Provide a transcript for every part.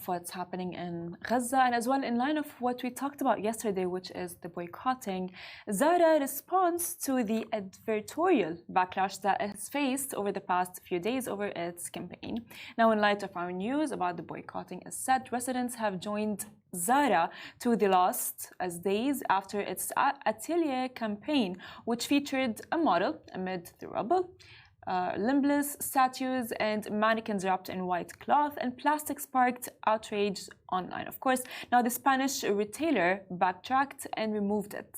what's happening in Gaza, and as well in line of what we talked about yesterday, which is the boycotting, Zara responds to the advertorial backlash that it has faced over the past few days over its campaign. Now, in light of our news about the boycotting, as said, residents have joined Zara to the last as days after its Atelier campaign, which featured a model amid the rubble, limbless statues and mannequins wrapped in white cloth, and plastic sparked outrage online, of course. Now, the Spanish retailer backtracked and removed it.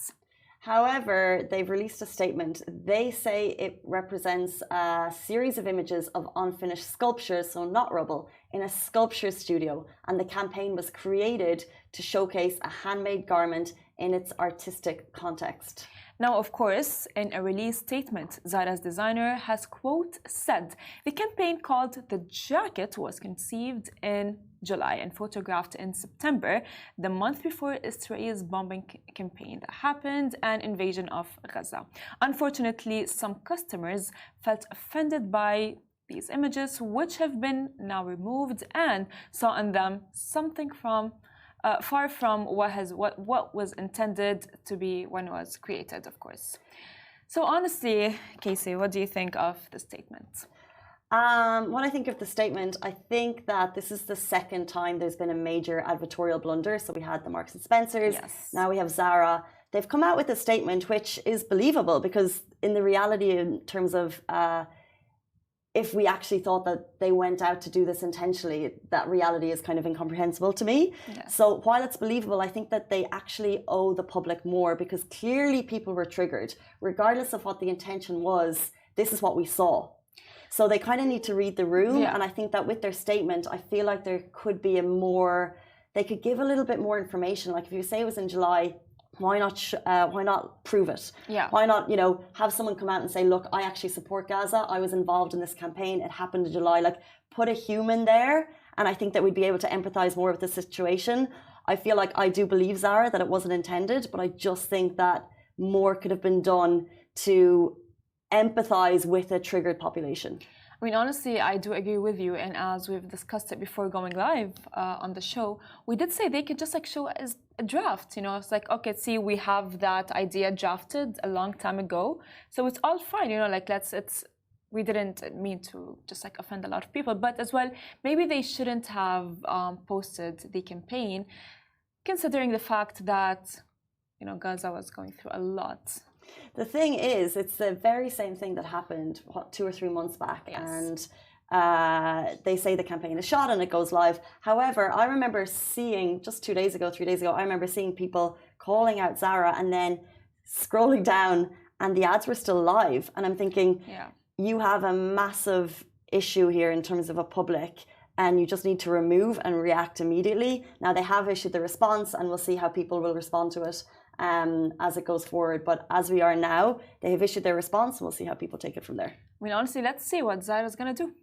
However, they've released a statement. They say it represents a series of images of unfinished sculptures, so not rubble, in a sculpture studio. And the campaign was created to showcase a handmade garment in its artistic context. Now, of course, in a release statement, Zara's designer has, quote, said the campaign called The Jacket was conceived in July and photographed in September, the month before Israel's bombing campaign that happened and invasion of Gaza. Unfortunately, some customers felt offended by these images, which have been now removed, and saw in them something from far from what was intended to be when it was created, of course. So honestly, Casey, what do you think of the statement? When I think of the statement, I think that this is the second time there's been a major advertorial blunder. So we had the Marks and Spencers, yes. Now we have Zara. They've come out with a statement which is believable, because in the reality, in terms of if we actually thought that they went out to do this intentionally, that reality is kind of incomprehensible to me. Yes. So while it's believable, I think that they actually owe the public more, because clearly people were triggered. Regardless of what the intention was, this is what we saw. So they kind of need to read the room. Yeah. And I think that with their statement, I feel like there could be they could give a little bit more information. Like if you say it was in July, why not prove it? Yeah. Why not, have someone come out and say, look, I actually support Gaza. I was involved in this campaign. It happened in July. Like, put a human there. And I think that we'd be able to empathize more with the situation. I feel like I do believe, Zara, that it wasn't intended, but I just think that more could have been done to empathize with a triggered population. I mean, honestly, I do agree with you. And as we've discussed it before going live on the show, we did say they could just show as a draft. It's like, okay, see, we have that idea drafted a long time ago, so it's all fine. We didn't mean to just offend a lot of people, but as well, maybe they shouldn't have posted the campaign, considering the fact that Gaza was going through a lot. The thing is, it's the very same thing that happened 2 or 3 months back. Yes. And they say the campaign is shot and it goes live. However, I remember seeing just 3 days ago, I remember seeing people calling out Zara and then scrolling down and the ads were still live. And I'm thinking, yeah, you have a massive issue here in terms of a public, and you just need to remove and react immediately. Now they have issued the response and we'll see how people will respond to it as it goes forward. But as we are now, they have issued their response and we'll see how people take it from there. I mean, honestly, let's see what Zara's going to do.